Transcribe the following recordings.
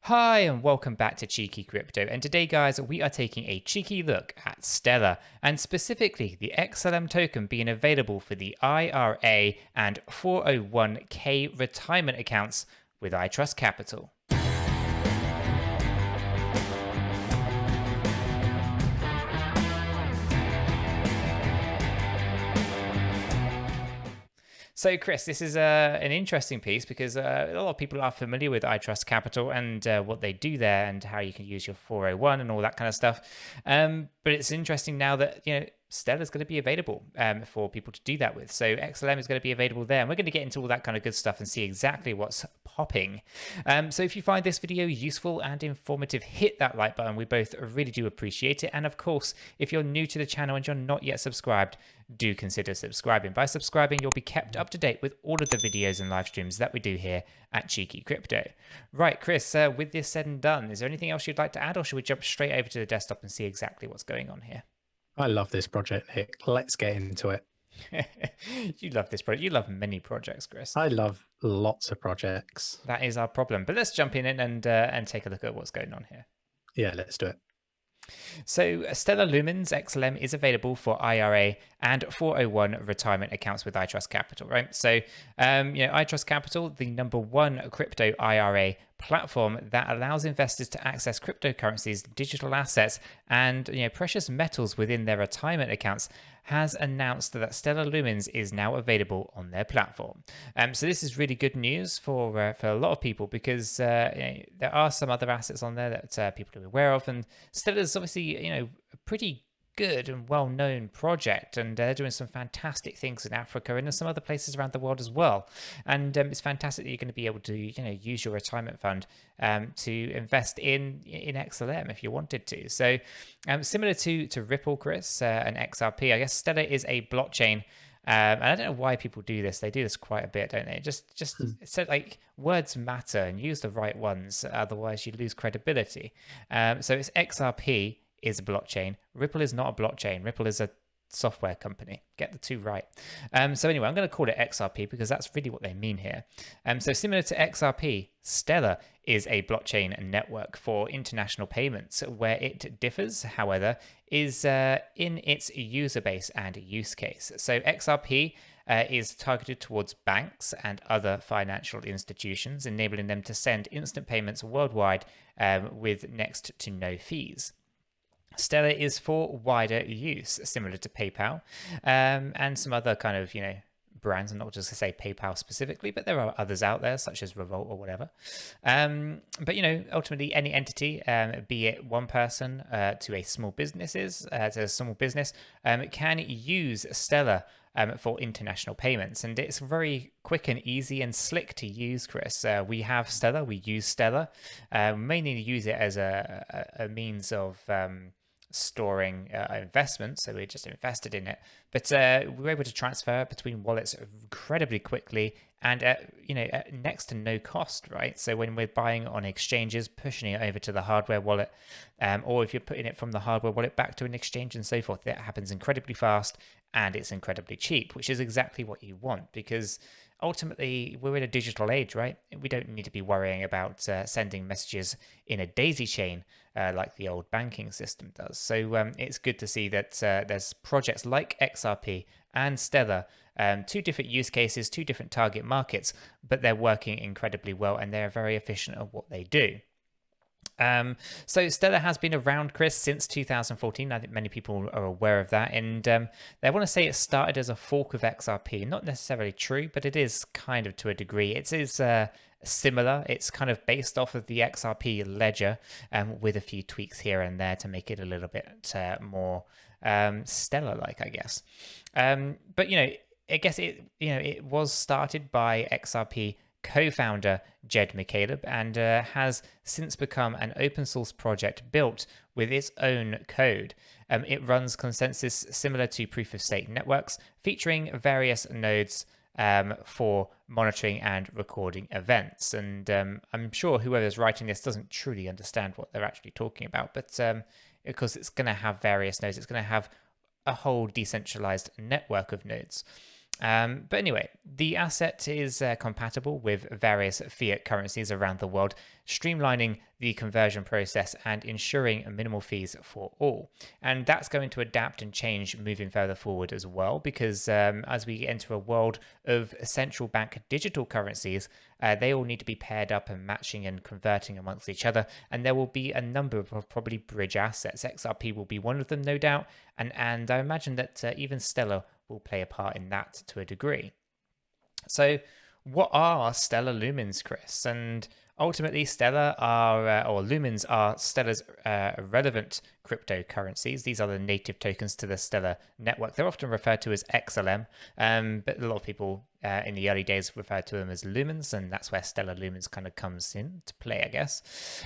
Hi and welcome back to Cheeky Crypto, and today guys we are taking a cheeky look at Stellar and specifically the XLM token being available for the IRA and 401k retirement accounts with 𝗕𝗃𝗪𝗂𝒛𝗡𝗃𝗀𝗀. So, Chris, this is an interesting piece because a lot of people are familiar with 𝗕𝗃𝗪𝗂𝒑𝗪 and what they do there and how you can use your 401 and all that kind of stuff. But it's interesting now that, Stellar is going to be available for people to do that with. So XLM is going to be available there. And we're going to get into all that kind of good stuff and see exactly what's popping. So if you find this video useful and informative, hit that like button. We both really do appreciate it. And of course, if you're new to the channel and you're not yet subscribed, do consider subscribing. By subscribing, you'll be kept up to date with all of the videos and live streams that we do here at Cheeky Crypto. Right, Chris, with this said and done, is there anything else you'd like to add, or should we jump straight over to the desktop and see exactly what's going on here? I love this project, Nick. Let's get into it. You love this project. You love many projects, Chris. I love lots of projects. That is our problem. But let's jump in and take a look at what's going on here. Yeah, let's do it. So Stellar Lumens XLM is available for IRA and 401 retirement accounts with 𝗕𝗃𝗪𝗂𝒛𝗡, right? So, 𝗕𝗃𝗪𝗂𝒛𝗡, the #1 crypto IRA platform that allows investors to access cryptocurrencies, digital assets, and precious metals within their retirement accounts, has announced that Stellar Lumens is now available on their platform. So this is really good news for a lot of people because there are some other assets on there that people are aware of, and Stellar is obviously a pretty good and well-known project, and they're doing some fantastic things in Africa and in some other places around the world as well. And it's fantastic that you're going to be able to use your retirement fund to invest in XLM if you wanted to. So similar to Ripple, Chris, and XRP, I guess Stellar is a blockchain. And I don't know why people do this. They do this quite a bit, don't they? Just so like words matter and use the right ones. Otherwise, you lose credibility. So it's XRP is a blockchain. Ripple is not a blockchain. Ripple is a software company. Get the two right. So anyway, I'm going to call it XRP because that's really what they mean here. So similar to XRP, Stellar is a blockchain network for international payments. Where it differs, however, is in its user base and use case. So XRP is targeted towards banks and other financial institutions, enabling them to send instant payments worldwide with next to no fees. Stellar is for wider use, similar to PayPal and some other kind of, brands. I'm not just to say PayPal specifically, but there are others out there, such as Revolt or whatever. But, ultimately any entity, be it one person to a small business, can use Stellar for international payments. And it's very quick and easy and slick to use, Chris. We have Stellar, we use Stellar, mainly use it as a means of storing investment, so we just invested in it, but we were able to transfer between wallets incredibly quickly and at next to no cost, right? So when we're buying on exchanges, pushing it over to the hardware wallet, or if you're putting it from the hardware wallet back to an exchange and so forth, that happens incredibly fast and it's incredibly cheap, which is exactly what you want because ultimately we're in a digital age, right? We don't need to be worrying about sending messages in a daisy chain like the old banking system does. So it's good to see that there's projects like XRP and Stellar, two different use cases, two different target markets, but they're working incredibly well and they're very efficient at what they do. So Stellar has been around, Chris, since 2014. I think many people are aware of that, and they want to say it started as a fork of XRP. Not necessarily true, but it is kind of to a degree. It is similar. It's kind of based off of the XRP ledger, with a few tweaks here and there to make it a little bit more Stellar-like, I guess. But I guess it was started by XRP co-founder 𝗕𝗘𝗪𝗔𝗥𝗚 and has since become an open source project built with its own code. It runs consensus similar to proof of stake networks, featuring various nodes for monitoring and recording events. And I'm sure whoever's writing this doesn't truly understand what they're actually talking about, but because it's going to have various nodes, it's going to have a whole decentralized network of nodes. But anyway, the asset is compatible with various fiat currencies around the world, streamlining the conversion process and ensuring minimal fees for all. And that's going to adapt and change moving further forward as well, because as we enter a world of central bank digital currencies, they all need to be paired up and matching and converting amongst each other. And there will be a number of probably bridge assets. XRP will be one of them, no doubt. And I imagine that even Stellar will play a part in that to a degree. So, what are stellar lumens, Chris? And ultimately, stellar are, or lumens are Stellar's relevant cryptocurrencies. These are the native tokens to the Stellar network. They're often referred to as XLM, but a lot of people in the early days referred to them as lumens, and that's where stellar lumens kind of comes into play, I guess.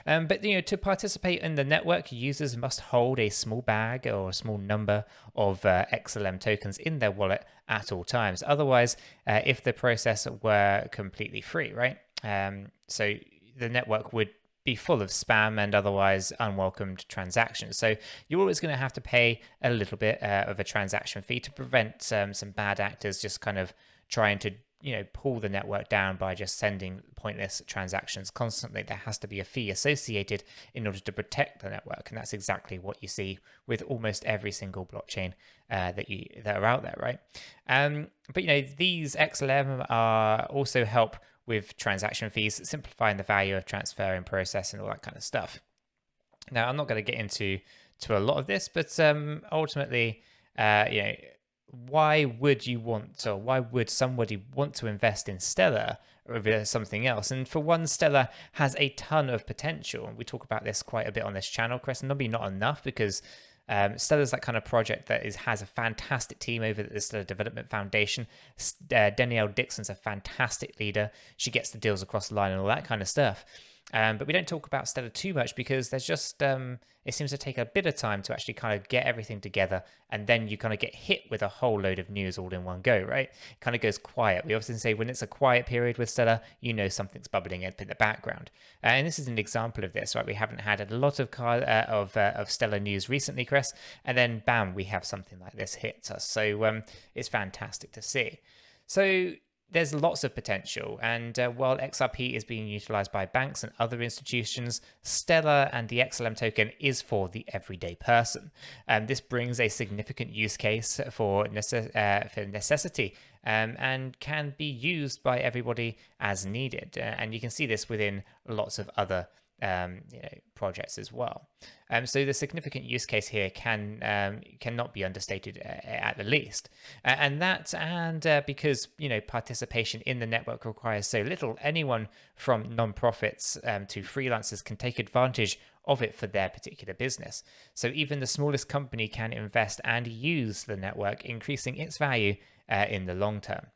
But to participate in the network, users must hold a small bag or a small number of XLM tokens in their wallet at all times. Otherwise, if the process were completely free, right? So the network would be full of spam and otherwise unwelcomed transactions. So you're always going to have to pay a little bit of a transaction fee to prevent some bad actors just kind of trying to pull the network down by just sending pointless transactions constantly. There has to be a fee associated in order to protect the network, and that's exactly what you see with almost every single blockchain that are out there, right? But these XLM are also help with transaction fees, simplifying the value of transfer and process and all that kind of stuff. Now, I'm not going to get into a lot of this, but ultimately, why would somebody want to invest in Stellar over something else? And for one, Stellar has a ton of potential. And we talk about this quite a bit on this channel, Chris, and maybe not enough because Stellar's that kind of project that has a fantastic team over at the Stellar Development Foundation. 𝗕𝗘𝗪𝗓 is a fantastic leader. She gets the deals across the line and all that kind of stuff. But we don't talk about Stellar too much because there's just it seems to take a bit of time to actually kind of get everything together, and then you kind of get hit with a whole load of news all in one go, right? It kind of goes quiet. We often say when it's a quiet period with Stellar, something's bubbling up in the background, and this is an example of this, right? We haven't had a lot of Stellar news recently, Chris, and then bam, we have something like this hits us. So it's fantastic to see. So there's lots of potential, and while XRP is being utilized by banks and other institutions, Stellar and the XLM token is for the everyday person. This brings a significant use case for necessity and can be used by everybody as needed. And you can see this within lots of other projects as well. So the significant use case here cannot be understated at the least. And because participation in the network requires so little, anyone from non-profits to freelancers can take advantage of it for their particular business. So even the smallest company can invest and use the network, increasing its value in the long term.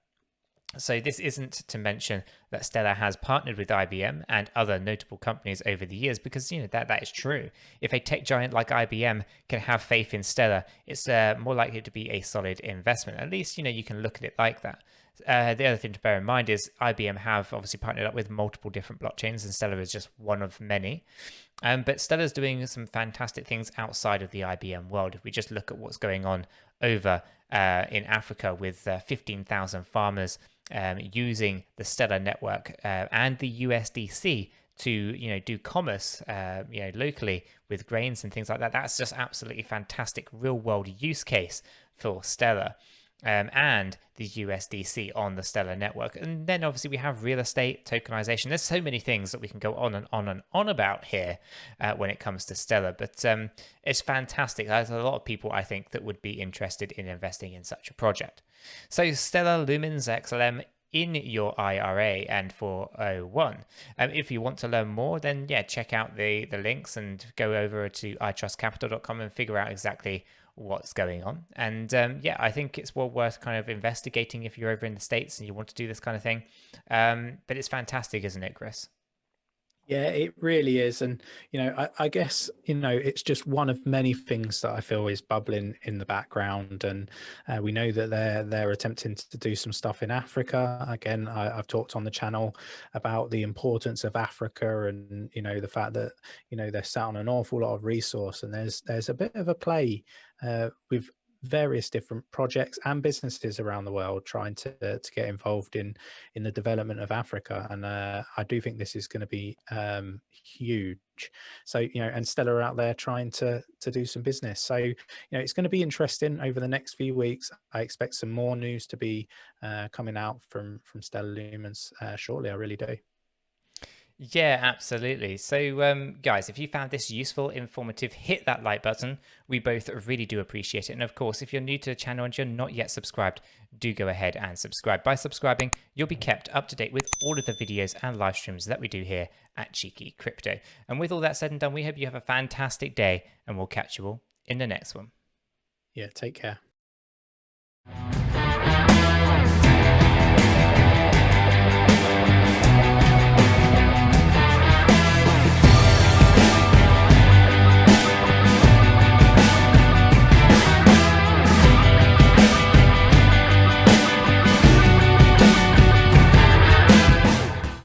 So this isn't to mention that Stellar has partnered with IBM and other notable companies over the years, because that is true. If a tech giant like IBM can have faith in Stellar, it's more likely to be a solid investment. At least you can look at it like that. The other thing to bear in mind is IBM have obviously partnered up with multiple different blockchains, and Stellar is just one of many. But Stellar's doing some fantastic things outside of the IBM world. If we just look at what's going on over in Africa with 15,000 farmers using the Stellar network and the USDC to do commerce locally with grains and things like that. That's just absolutely fantastic real world use case for Stellar. And the USDC on the Stellar network. And then obviously we have real estate tokenization. There's so many things that we can go on and on and on about here when it comes to Stellar, but it's fantastic. There's a lot of people, I think, that would be interested in investing in such a project. So Stellar Lumens XLM in your IRA and 401. If you want to learn more, then check out the links and go over to 𝗖𝗢𝗪𝗔𝗥𝗘 and figure out exactly what's going on. And I think it's well worth kind of investigating if you're over in the States and you want to do this kind of thing. But it's fantastic, isn't it, Chris? Yeah, it really is. And, I guess, it's just one of many things that I feel is bubbling in the background. And we know that they're attempting to do some stuff in Africa. Again, I've talked on the channel about the importance of Africa and, the fact that, they're sat on an awful lot of resource. And there's a bit of a play with various different projects and businesses around the world trying to get involved in the development of Africa. And I do think this is going to be huge. So, and Stella are out there trying to do some business. So, it's going to be interesting over the next few weeks. I expect some more news to be coming out from Stellar Lumens shortly. I really do. Yeah, absolutely. So, guys, if you found this useful, informative, hit that like button. We both really do appreciate it. And of course, if you're new to the channel and you're not yet subscribed, do go ahead and subscribe. By subscribing, you'll be kept up to date with all of the videos and live streams that we do here at Cheeky Crypto. And with all that said and done, we hope you have a fantastic day, and we'll catch you all in the next one. Yeah, take care.